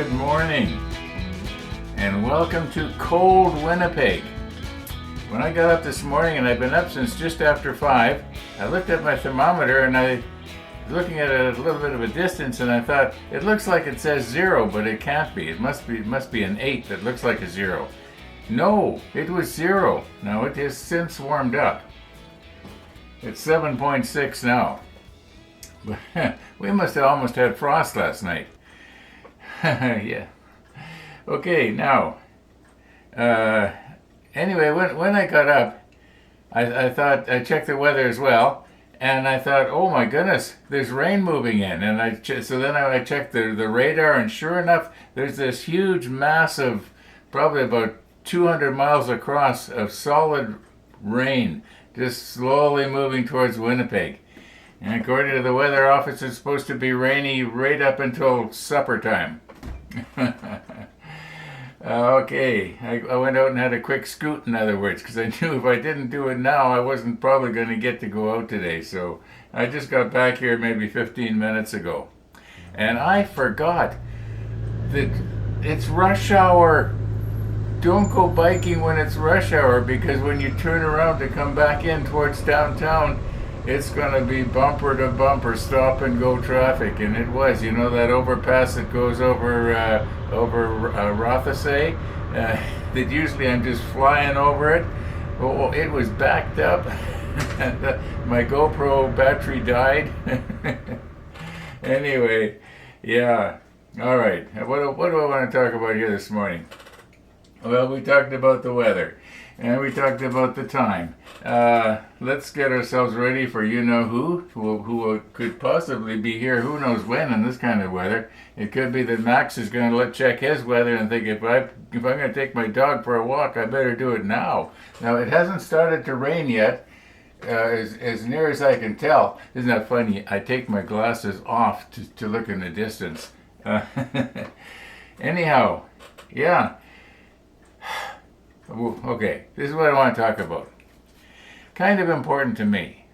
Good morning, and welcome to cold Winnipeg. When I got up this morning, and I've been up since just after 5, I looked at my thermometer and I was looking at it at a little bit of a distance, and I thought, it looks like it says 0, but it can't be. It must be an 8 that looks like a 0. No, it was 0. Now it has since warmed up. It's 7.6 now. We must have almost had frost last night. Yeah. Okay, now, anyway, when I got up, I thought, I checked the weather as well, and I thought, oh my goodness, there's rain moving in, and so then I checked the radar, and sure enough, there's this huge mass of probably about 200 miles across of solid rain, just slowly moving towards Winnipeg. And according to the weather office, it's supposed to be rainy right up until supper time. Okay, I went out and had a quick scoot, in other words, because I knew if I didn't do it now, I wasn't probably going to get to go out today. So I just got back here maybe 15 minutes ago. And I forgot that it's rush hour. Don't go biking when it's rush hour, because when you turn around to come back in towards downtown, it's going to be bumper to bumper, stop and go traffic. And it was, you know, that overpass that goes over Rothesay, that usually I'm just flying over it. Oh, it was backed up. And my GoPro battery died. Anyway, yeah. All right. What do I want to talk about here this morning? Well, we talked about the weather, and we talked about the time. Let's get ourselves ready for who could possibly be here who knows when in this kind of weather. It could be that Max is going to check his weather and think, if I'm going to take my dog for a walk, I better do it now. Now, it hasn't started to rain yet, as near as I can tell. Isn't that funny? I take my glasses off to look in the distance. Anyhow, yeah. Okay, this is what I want to talk about. Kind of important to me.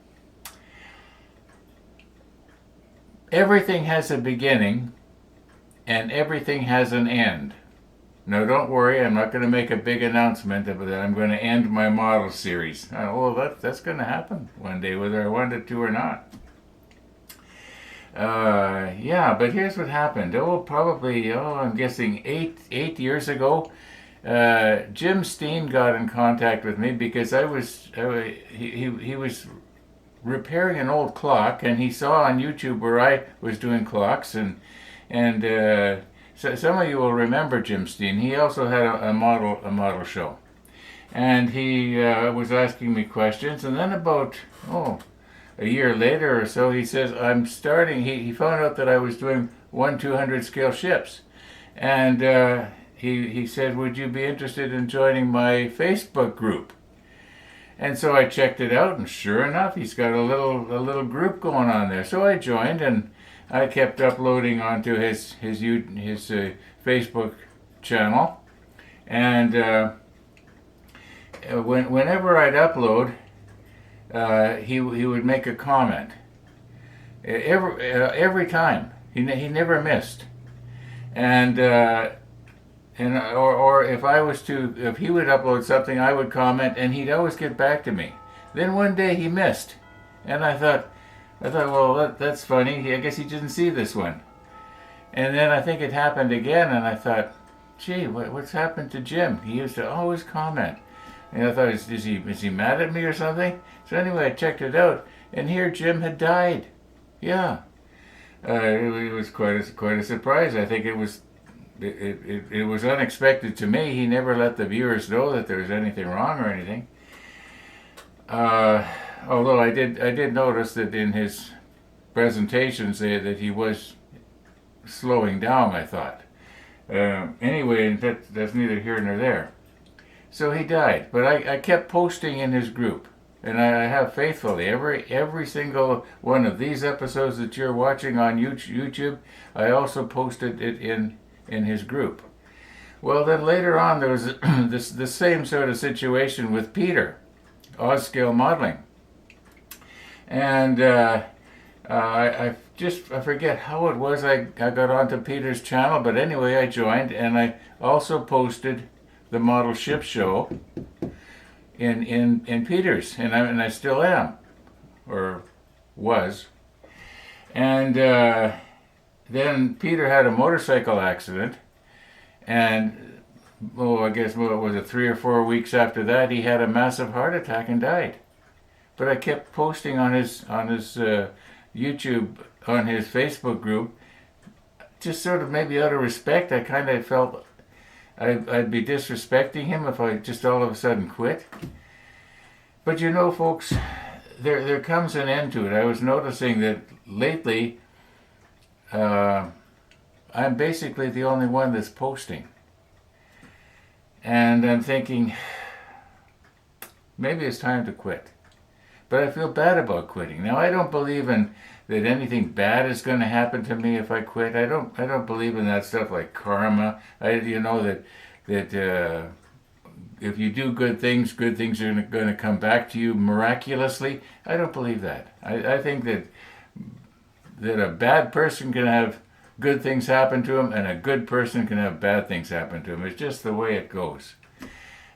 Everything has a beginning, and everything has an end. Now, don't worry, I'm not going to make a big announcement that I'm going to end my model series. That's going to happen one day, whether I wanted to or not. Yeah, but here's what happened. I'm guessing eight years ago, Jim Steen got in contact with me because he was repairing an old clock, and he saw on YouTube where I was doing clocks, and so some of you will remember Jim Steen. He also had a model show, and he was asking me questions, and then about a year later or so, he says, I'm starting. He found out that I was doing 1/200 scale ships, and he said, would you be interested in joining my Facebook group? And so I checked it out, and sure enough, he's got a little group going on there. So I joined, and I kept uploading onto his Facebook channel. And whenever I'd upload, he would make a comment. Every time. He never missed. And or if he would upload something, I would comment, and he'd always get back to me. Then one day he missed, and I thought, well, that's funny. I guess he didn't see this one. And then I think it happened again, and I thought, gee, what's happened to Jim? He used to always comment. And I thought, is he mad at me or something? So anyway, I checked it out, and here Jim had died. Yeah, it was quite a surprise. I think it was unexpected to me. He never let the viewers know that there was anything wrong or anything. Although I did notice that in his presentations that he was slowing down, I thought. Anyway, that's neither here nor there. So he died, but I kept posting in his group, and I have faithfully every single one of these episodes that you're watching on YouTube. I also posted it in his group. Well, then later on there was the same sort of situation with Peter, Oz Scale Modeling, and I just I forget how it was I got onto Peter's channel, but anyway, I joined, and I also posted the model ship show in Peter's, and I still am, or was. And then Peter had a motorcycle accident, and I guess what was it, 3 or 4 weeks after that, he had a massive heart attack and died. But I kept posting on his YouTube, on his Facebook group, just sort of maybe out of respect. I kind of felt I'd be disrespecting him if I just all of a sudden quit. But you know, folks, there comes an end to it. I was noticing that lately, I'm basically the only one that's posting. And I'm thinking, maybe it's time to quit. But I feel bad about quitting. Now, I don't believe in that anything bad is going to happen to me if I quit. I don't believe in that stuff like karma. That if you do good things are going to come back to you miraculously. I don't believe that. I think that a bad person can have good things happen to him, and a good person can have bad things happen to him. It's just the way it goes.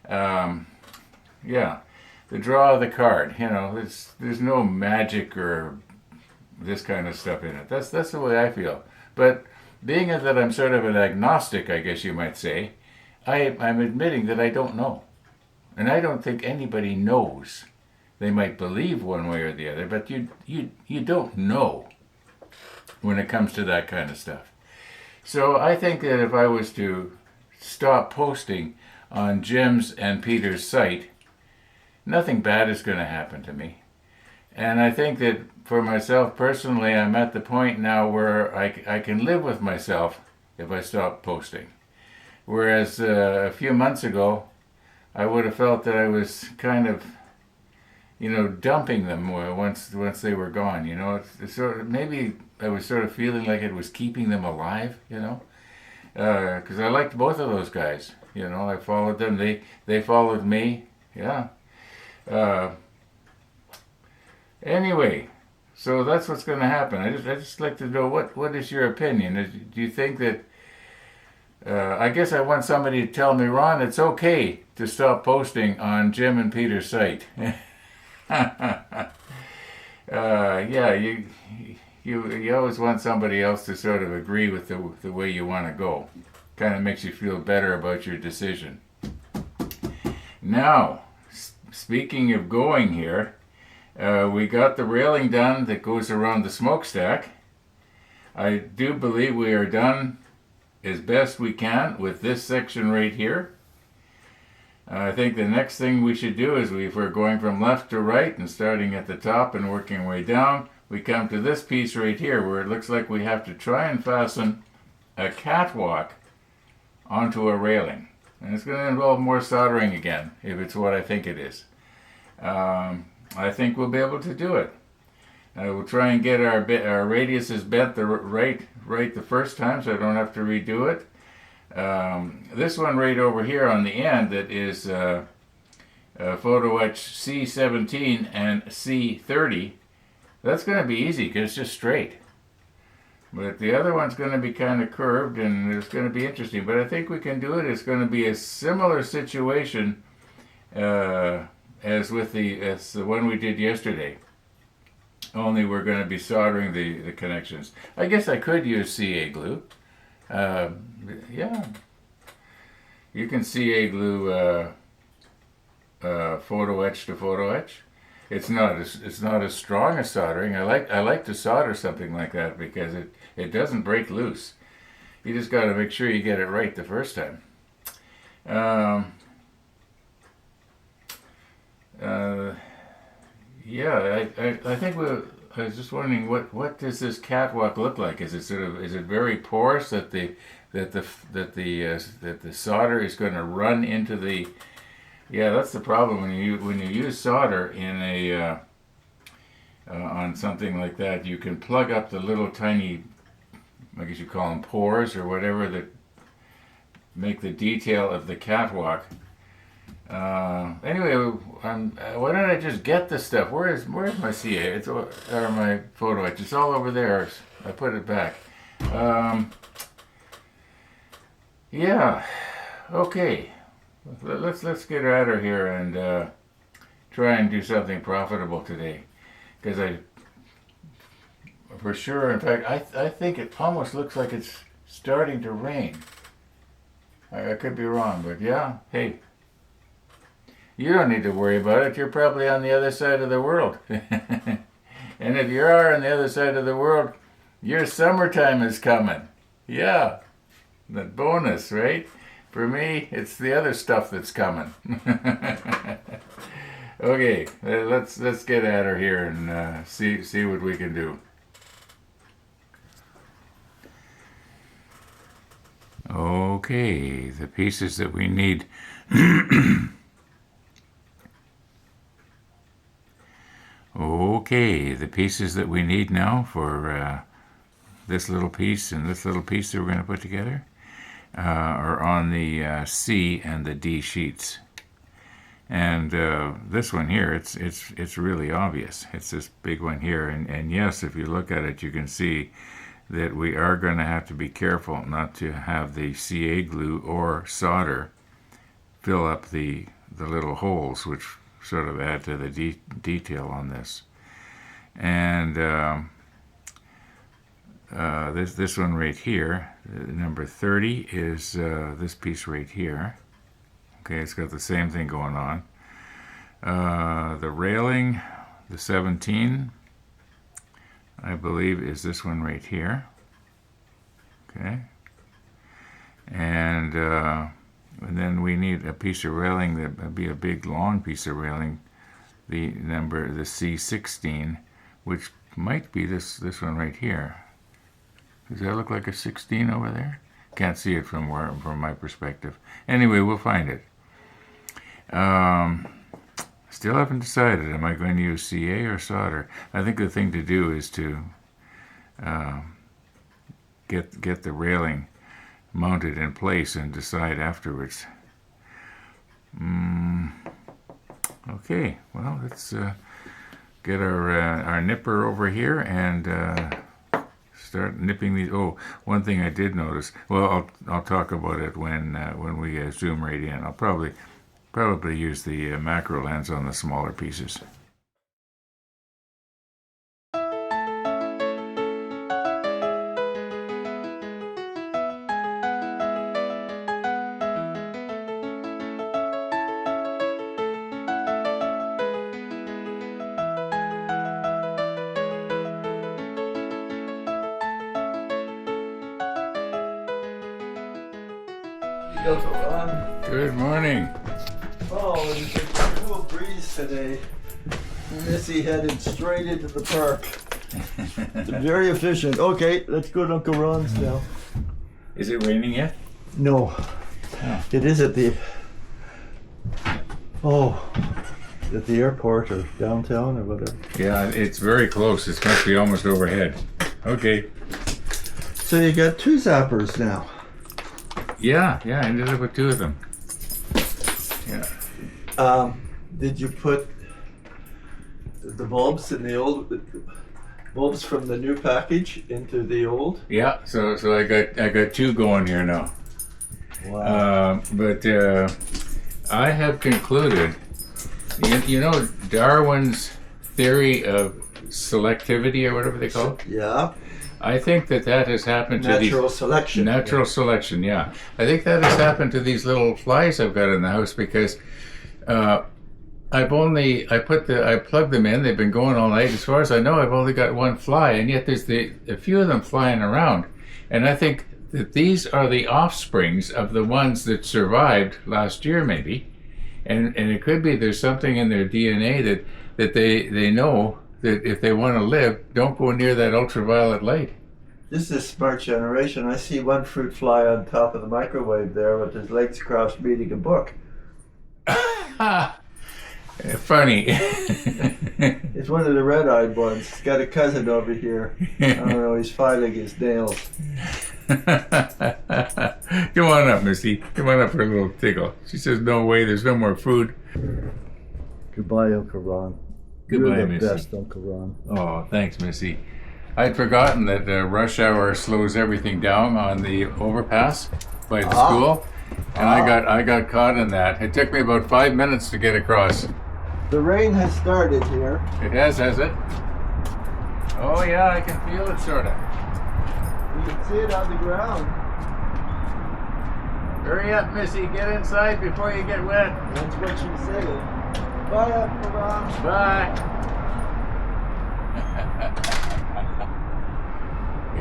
Yeah. The draw of the card, there's no magic or this kind of stuff in it. That's the way I feel. But being that I'm sort of an agnostic, I guess you might say, I'm admitting that I don't know. And I don't think anybody knows. They might believe one way or the other, but you don't know when it comes to that kind of stuff. So I think that if I was to stop posting on Jim's and Peter's site, nothing bad is going to happen to me. And I think that for myself personally, I'm at the point now where I can live with myself if I stop posting. Whereas a few months ago, I would have felt that I was kind of, dumping them once they were gone. It's sort of, maybe I was sort of feeling like it was keeping them alive. Because I liked both of those guys. I followed them. They followed me. Yeah. Anyway, so that's what's going to happen. I just like to know what is your opinion? Do you think that? I guess I want somebody to tell me, Ron, it's okay to stop posting on Jim and Peter's site. Yeah, you always want somebody else to sort of agree with the way you want to go. Kind of makes you feel better about your decision. Now, speaking of going here, we got the railing done that goes around the smokestack. I do believe we are done as best we can with this section right here. I think the next thing we should do is if we're going from left to right and starting at the top and working way down, we come to this piece right here where it looks like we have to try and fasten a catwalk onto a railing. And it's going to involve more soldering again, if it's what I think it is. I think we'll be able to do it. We'll try and get our radiuses bent right the first time, so I don't have to redo it. This one right over here on the end that is photo etch C17 and C30, that's going to be easy because it's just straight. But the other one's going to be kind of curved, and it's going to be interesting. But I think we can do it. It's going to be a similar situation as the one we did yesterday. Only we're going to be soldering the connections. I guess I could use CA glue. Yeah. You can CA glue photo etch to photo etch. It's not as strong as soldering. I like to solder something like that because it doesn't break loose. You just got to make sure you get it right the first time. Yeah, I think I was just wondering what does this catwalk look like? Is it very porous that the solder is going to run into the? Yeah, that's the problem when you use solder in a on something like that. You can plug up the little tiny, I guess you call them pores or whatever, that make the detail of the catwalk. Anyway, why don't I just get this stuff? Where's my CA? Or my photo etch? It's all over there. I put it back. Yeah. Okay. Let's get at her here and try and do something profitable today, because for sure, in fact, I think it almost looks like it's starting to rain. I could be wrong, but yeah, hey, you don't need to worry about it. You're probably on the other side of the world. And if you are on the other side of the world, your summertime is coming. Yeah, the bonus, right? For me, it's the other stuff that's coming. Okay, let's get at her here and see what we can do. Okay, the pieces that we need. Okay, the pieces that we need now for this little piece and this little piece that we're going to put together are on the C and the D sheets. And this one here, it's really obvious. It's this big one here, and yes, if you look at it, you can see that we are going to have to be careful not to have the CA glue or solder fill up the little holes, which sort of add to the detail on this. And this one right here, number 30, is this piece right here. Okay, it's got the same thing going on. The railing, the 17, I believe, is this one right here. Okay. And then we need a piece of railing that would be a big long piece of railing, the C16, which might be this one right here. Does that look like a 16 over there? Can't see it from my perspective. Anyway, we'll find it. Still haven't decided. Am I going to use CA or solder? I think the thing to do is to get the railing mounted in place and decide afterwards. Okay, well, let's get our nipper over here and start nipping these. Oh, one thing I did notice. Well, I'll talk about it when we zoom right in. I'll probably use the macro lens on the smaller pieces. Good morning. Oh, it's a cool breeze today. Missy headed straight into the park. Very efficient. Okay, let's go to Uncle Ron's now. Is it raining yet? No. Oh. It is at the airport or downtown or whatever. Yeah, it's very close. It must be almost overhead. Okay. So you got 2 zappers now. Yeah, I ended up with 2 of them. Yeah. Did you put the bulbs in the old bulbs from the new package into the old? Yeah, so I got 2 going here now. Wow. But I have concluded, you know Darwin's theory of selectivity or whatever they call it? Yeah. I think that has happened to these... Natural selection. Natural selection, yeah. I think that has happened to these little flies I've got in the house because I plugged them in. They've been going all night. As far as I know, I've only got 1 fly, and yet there's a few of them flying around. And I think that these are the offsprings of the ones that survived last year, maybe. And it could be there's something in their DNA that they know that if they want to live, don't go near that ultraviolet light. This is a smart generation. I see one fruit fly on top of the microwave there with his legs crossed reading a book. Funny. It's one of the red-eyed ones. He's got a cousin over here. I don't know, he's filing his nails. Come on up, Missy. Come on up for a little tickle. She says, no way, there's no more food. Goodbye, Uncle Ron. Goodbye, You're the Missy. best, Uncle Ron. Oh, thanks, Missy. I'd forgotten that rush hour slows everything down on the overpass by the Ah. school, and I got caught in that. It took me about 5 minutes to get across. The rain has started here. It has it? Oh yeah, I can feel it sort of. You can see it on the ground. Hurry up, Missy, get inside before you get wet. That's what she's saying. Bye, Mom. Bye.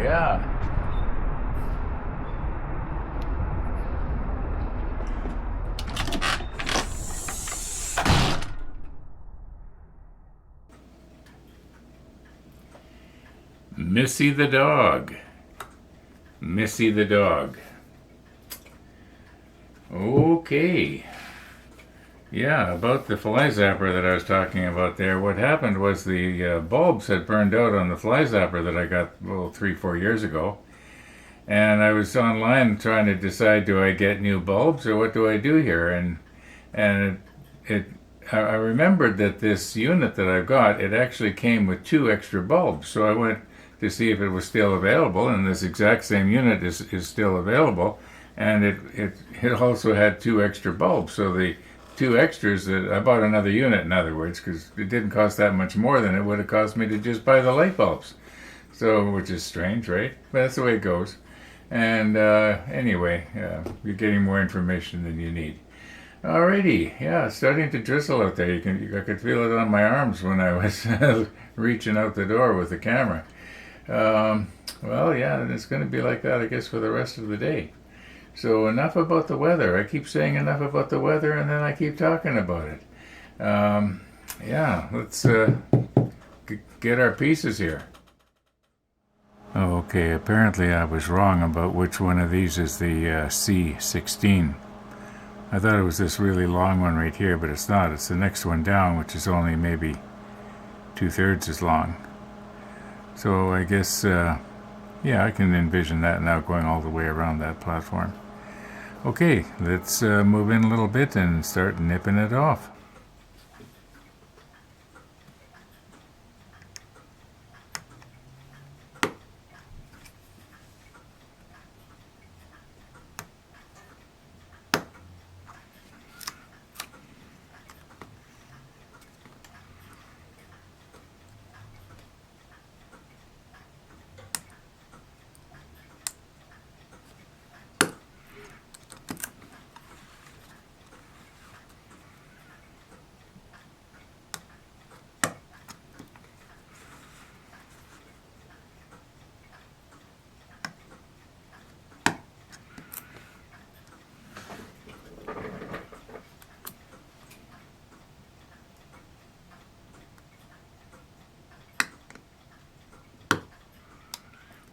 Yeah. Missy the dog. Missy the dog. Okay. Yeah, about the fly zapper that I was talking about there, what happened was the bulbs had burned out on the fly zapper that I got, 3-4 years ago. And I was online trying to decide, do I get new bulbs or what do I do here? And I remembered that this unit that I've got, it actually came with 2 extra bulbs. So I went to see if it was still available, and this exact same unit is still available. And it also had 2 extra bulbs. So the 2 extras, that I bought another unit, in other words, because it didn't cost that much more than it would have cost me to just buy the light bulbs. So, which is strange, right? But that's the way it goes. And anyway, you're getting more information than you need. Alrighty, yeah, it's starting to drizzle out there. I could feel it on my arms when I was reaching out the door with the camera. Well, yeah, it's going to be like that, I guess, for the rest of the day. So enough about the weather. I keep saying enough about the weather, and then I keep talking about it. Yeah, let's get our pieces here. Okay, apparently I was wrong about which one of these is the C16. I thought it was this really long one right here, but it's not. It's the next one down, which is only maybe 2/3 as long. So I guess, yeah, I can envision that now going all the way around that platform. Okay, let's move in a little bit and start nipping it off.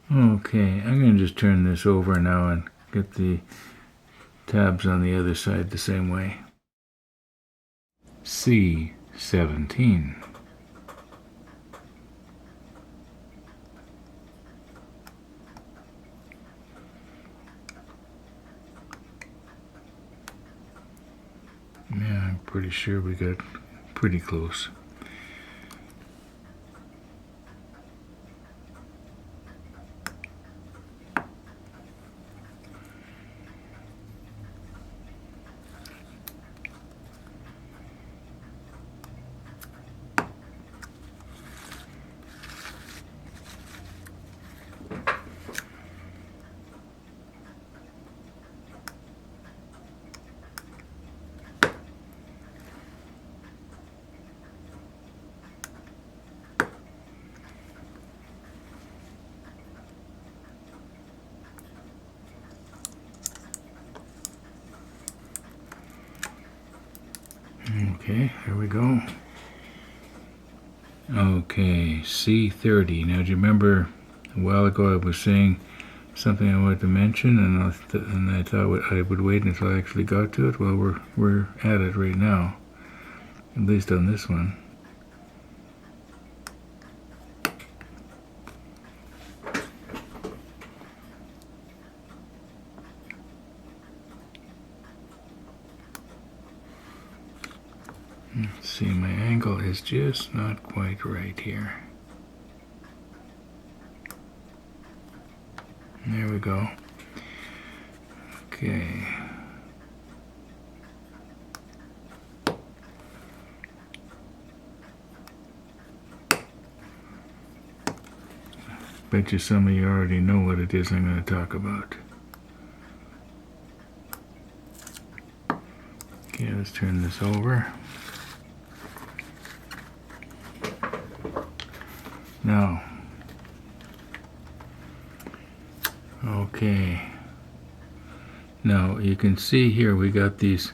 Okay, I'm going to just turn this over now and get the tabs on the other side the same way. C17. Yeah, I'm pretty sure we got pretty close. Okay, here we go. Okay, C30. Now, do you remember a while ago I was saying something I wanted to mention, and I thought I would wait until I actually got to it? Well, we're at it right now, at least on this one. Let's see, my angle is just not quite right here. There we go. Okay. Bet you some of you already know what it is I'm going to talk about. Okay, let's turn this over. Now, okay. Now you can see here we got these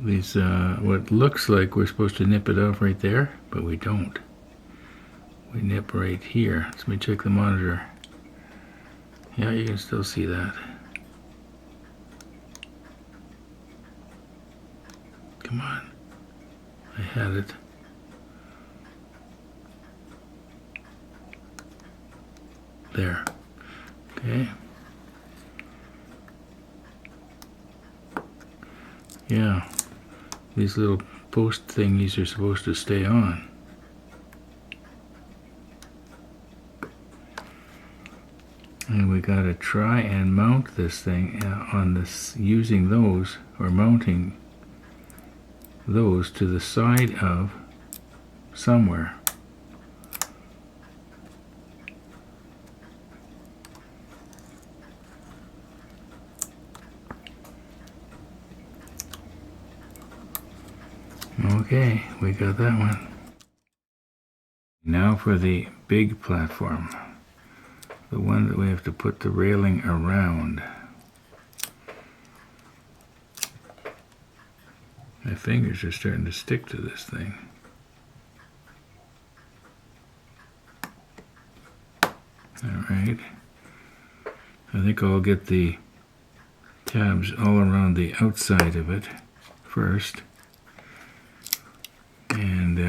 what looks like we're supposed to nip it off right there, but we don't. We nip right here. Let me check the monitor. Yeah, you can still see that. Come on. I had it. There. Okay. Yeah. These little post thingies are supposed to stay on. And we got to try and mount this thing on this, using those, or mounting those to the side of somewhere. Okay, we got that one. Now for the big platform. The one that we have to put the railing around. My fingers are starting to stick to this thing. Alright. I think I'll get the tabs all around the outside of it first. And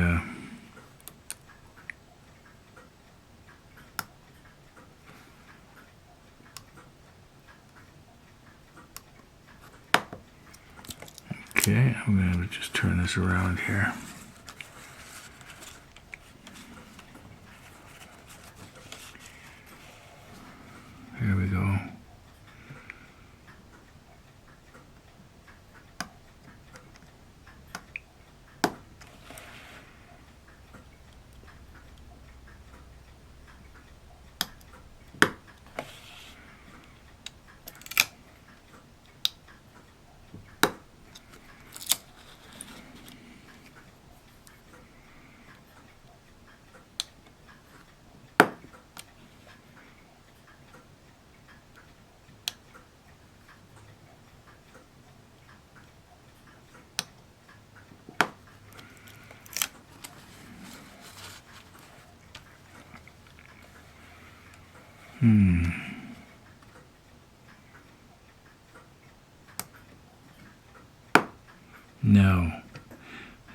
okay, I'm going to just turn this around here. There we go.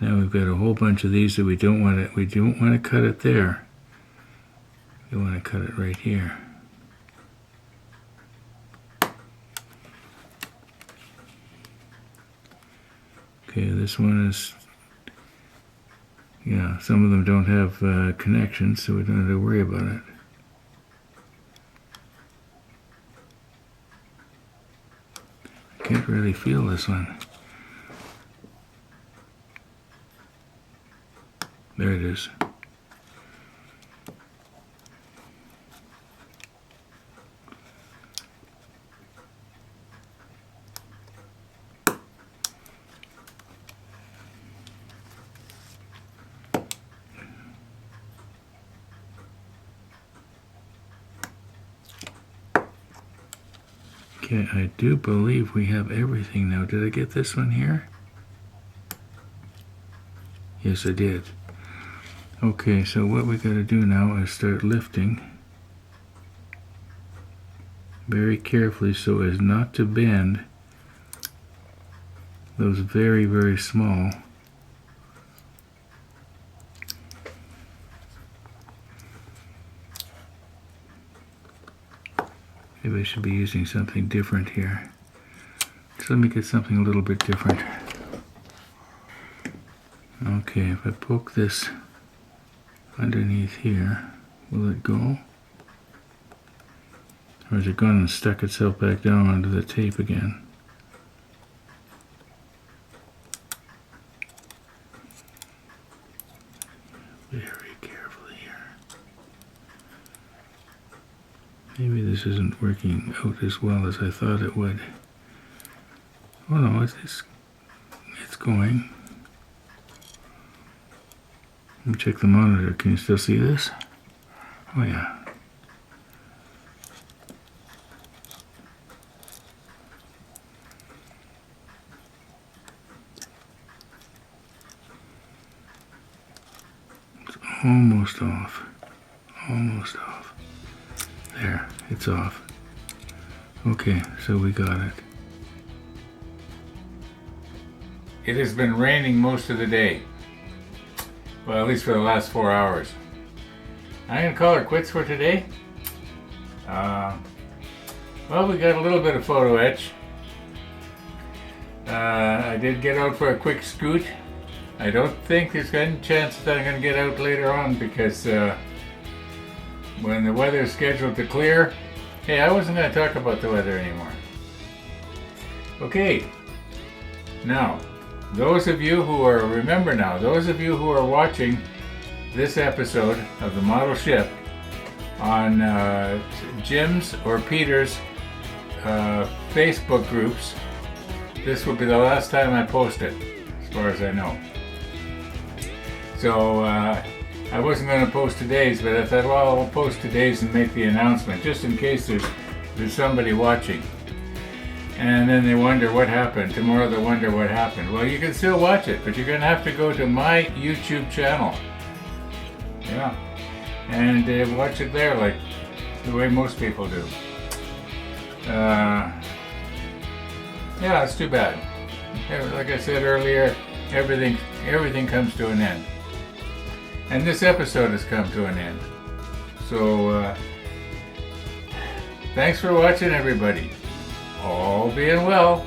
Now we've got a whole bunch of these that we don't want to cut it there. We want to cut it right here. Okay, this one is, yeah, some of them don't have connections, so we don't have to worry about it. I can't really feel this one. There it is. Okay, I do believe we have everything now. Did I get this one here? Yes, I did. Okay, so what we got to do now is start lifting very carefully so as not to bend those very, very small maybe I should be using something different here. So let me get something a little bit different. Okay, if I poke this underneath here, will it go? Or has it gone and stuck itself back down onto the tape again? Very carefully here. Maybe this isn't working out as well as I thought it would. Oh no, it's going. Let me check the monitor. Can you still see this? Oh yeah. It's almost off. Almost off. There, it's off. Okay, so we got it. It has been raining most of the day. Well, at least for the last 4 hours. I'm going to call it quits for today. Well, we got a little bit of photo etch. I did get out for a quick scoot. I don't think there's any chance that I'm going to get out later on because when the weather is scheduled to clear, hey, I wasn't going to talk about the weather anymore. Okay, now, those of you who are, remember now, those of you who are watching this episode of the model ship on Jim's or Peter's Facebook groups, this will be the last time I post it, as far as I know. So I wasn't going to post today's, but I thought, well, I'll post today's and make the announcement, just in case there's somebody watching. And then they wonder what happened. Tomorrow they'll wonder what happened. Well, you can still watch it, but you're going to have to go to my YouTube channel. Yeah. And watch it there like the way most people do. Yeah, it's too bad. Like I said earlier, everything comes to an end. And this episode has come to an end. So, thanks for watching, everybody. All being well,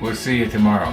we'll see you tomorrow.